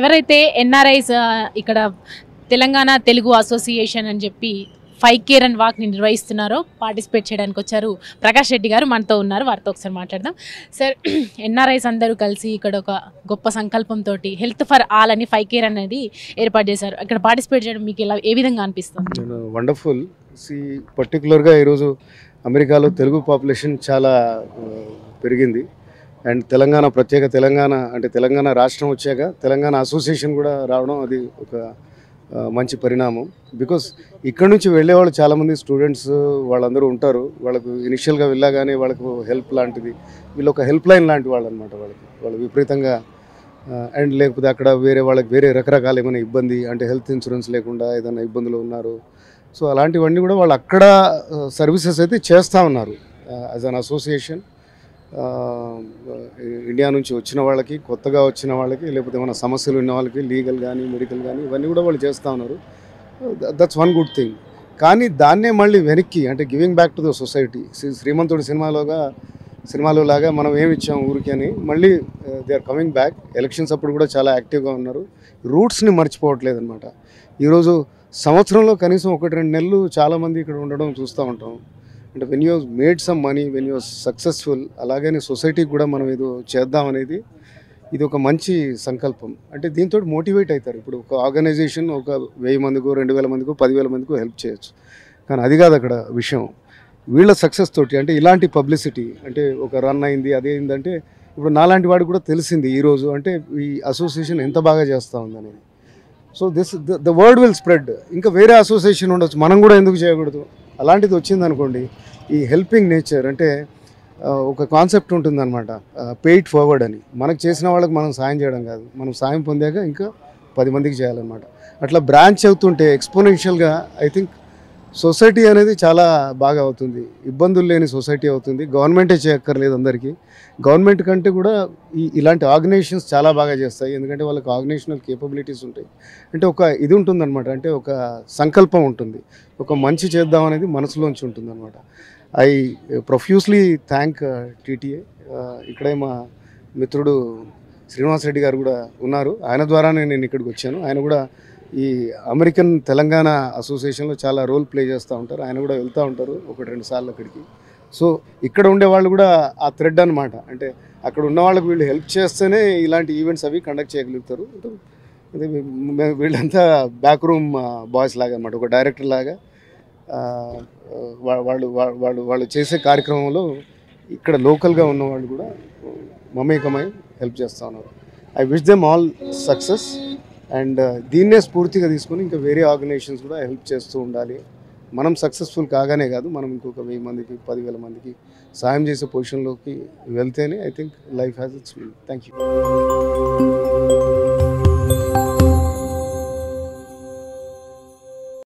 ఎవరైతే ఎన్ఆర్ఐస్ ఇక్కడ తెలంగాణ తెలుగు అసోసియేషన్ అని చెప్పి 5K రన్ వాక్ని నిర్వహిస్తున్నారో పార్టిసిపేట్ చేయడానికి వచ్చారు ప్రకాష్ రెడ్డి గారు మనతో ఉన్నారు. వారితో ఒకసారి మాట్లాడదాం. సార్, ఎన్ఆర్ఐస్ అందరూ కలిసి ఇక్కడ ఒక గొప్ప సంకల్పంతో హెల్త్ ఫర్ ఆల్ అని 5K రన్ అనేది ఏర్పాటు చేశారు. ఇక్కడ పార్టిసిపేట్ చేయడం మీకు ఏ విధంగా అనిపిస్తుంది? వండర్ఫుల్. పర్టికులర్గా ఈరోజు అమెరికాలో తెలుగు పాపులేషన్ చాలా పెరిగింది. అండ్ తెలంగాణ ప్రత్యేక తెలంగాణ అంటే తెలంగాణ రాష్ట్రం వచ్చాక తెలంగాణ అసోసియేషన్ కూడా రావడం అది ఒక మంచి పరిణామం. బికాస్ ఇక్కడ నుంచి వెళ్ళే వాళ్ళు చాలామంది స్టూడెంట్స్ వాళ్ళందరూ ఉంటారు. వాళ్ళకు ఇనిషియల్గా వెళ్ళగానే వాళ్ళకు హెల్ప్ లాంటిది, వీళ్ళు ఒక హెల్ప్ లైన్ లాంటి వాళ్ళు అనమాట. వాళ్ళు విపరీతంగా అండ్ లేకపోతే అక్కడ వాళ్ళకి వేరే రకరకాల ఏమైనా ఇబ్బంది అంటే హెల్త్ ఇన్సూరెన్స్ లేకుండా ఏదైనా ఇబ్బందులు ఉన్నారు. సో అలాంటివన్నీ కూడా వాళ్ళు అక్కడ సర్వీసెస్ అయితే చేస్తూ ఉన్నారు యాజ్ అన్ అసోసియేషన్. ఇండియా నుంచి వచ్చిన వాళ్ళకి, కొత్తగా వచ్చిన వాళ్ళకి, లేకపోతే ఏమైనా సమస్యలు ఉన్న వాళ్ళకి లీగల్ కానీ మెడికల్ కానీ ఇవన్నీ కూడా వాళ్ళు చేస్తూ ఉన్నారు. That's one good thing. కానీ దాన్నే మళ్ళీ వెనక్కి అంటే giving back to the society. శ్రీమంతుడి సినిమాలో లాగా మనం ఏమి ఇచ్చాం ఊరికి అని మళ్ళీ they are coming back. Elections అప్పుడు కూడా చాలా యాక్టివ్గా ఉన్నారు. రూట్స్ని మర్చిపోవట్లేదు అనమాట. ఈరోజు సంవత్సరంలో కనీసం 1-2 నెలలు చాలామంది ఇక్కడ ఉండడం చూస్తూ ఉంటాం. అంటే when you made some money, when you successful, అలాగని సొసైటీకి కూడా మనం ఏదో చేద్దాం అనేది ఇది ఒక మంచి సంకల్పం. అంటే దీంతో మోటివేట్ అవుతారు. ఇప్పుడు ఒక ఆర్గనైజేషన్ ఒక 1000 మందికో 2000 మందికో 10,000 మందికో హెల్ప్ చేయొచ్చు. కానీ అది కాదు అక్కడ విషయం. వీళ్ళ సక్సెస్ తోటి అంటే ఇలాంటి పబ్లిసిటీ అంటే ఒక రన్ అయింది అదే అయిందంటే ఇప్పుడు నాలాంటి వాడికి కూడా తెలిసింది ఈరోజు అంటే ఈ అసోసియేషన్ ఎంత బాగా చేస్తూ ఉందనేది. So the word will spread. ఇంకా వేరే అసోసియేషన్ ఉండొచ్చు, మనం కూడా ఎందుకు చేయకూడదు? అలాంటిది వచ్చిందనుకోండి, ఈ హెల్పింగ్ నేచర్ అంటే ఒక కాన్సెప్ట్ ఉంటుందన్నమాట, పే ఇట్ ఫార్వర్డ్ అని. మనకు చేసిన వాళ్ళకి మనం సాయం చేయడం కాదు, మనం సాయం పొందాక ఇంకా 10 మందికి చేయాలన్నమాట. అట్లా బ్రాంచ్ అవుతుంటే ఎక్స్పోనెన్షియల్గా ఐ థింక్ సొసైటీ అనేది చాలా బాగా అవుతుంది. ఇబ్బందులు లేని సొసైటీ అవుతుంది. గవర్నమెంటే చేయక్కర్లేదు అందరికీ. గవర్నమెంట్ కంటే కూడా ఇలాంటి ఆర్గనైజేషన్స్ చాలా బాగా చేస్తాయి. ఎందుకంటే వాళ్ళకి ఆర్గనైజేషనల్ కేపబిలిటీస్ ఉంటాయి. అంటే ఒక ఇది ఉంటుందన్నమాట, అంటే ఒక సంకల్పం ఉంటుంది, ఒక మంచి చేద్దాం అనేది మనసులోంచి ఉంటుందన్నమాట. I profusely thank TTA. ఇక్కడే మా మిత్రుడు శ్రీనివాస్ రెడ్డి గారు కూడా ఉన్నారు. ఆయన ద్వారానే నేను ఇక్కడికి వచ్చాను. ఆయన కూడా ఈ అమెరికన్ తెలంగాణ అసోసియేషన్లో చాలా రోల్ ప్లే చేస్తూ ఉంటారు. ఆయన కూడా వెళ్తూ ఉంటారు 1-2 సార్లు అక్కడికి. సో ఇక్కడ ఉండేవాళ్ళు కూడా ఆ థ్రెడ్ అనమాట. అంటే అక్కడ ఉన్న వాళ్ళకి వీళ్ళు హెల్ప్ చేస్తేనే ఇలాంటి ఈవెంట్స్ అవి కండక్ట్ చేయగలుగుతారు. వీళ్ళంతా బ్యాక్ రూమ్ బాయ్స్ లాగా అనమాట, ఒక డైరెక్టర్ లాగా. వాళ్ళు చేసే కార్యక్రమంలో ఇక్కడ లోకల్గా ఉన్న వాళ్ళు కూడా మమేకమై హెల్ప్ చేస్తూ ఉన్నారు. I wish them all success. And దీన్నే స్ఫూర్తిగా తీసుకొని ఇంకా వేరే ఆర్గనైజేషన్స్ కూడా హెల్ప్ చేస్తూ ఉండాలి. మనం సక్సెస్ఫుల్ కాగానే కాదు, మనం ఇంకొక 1000 మందికి 10,000 మందికి సాయం చేసే పొజిషన్లోకి వెళ్తేనే I think life has its meaning. Thank you.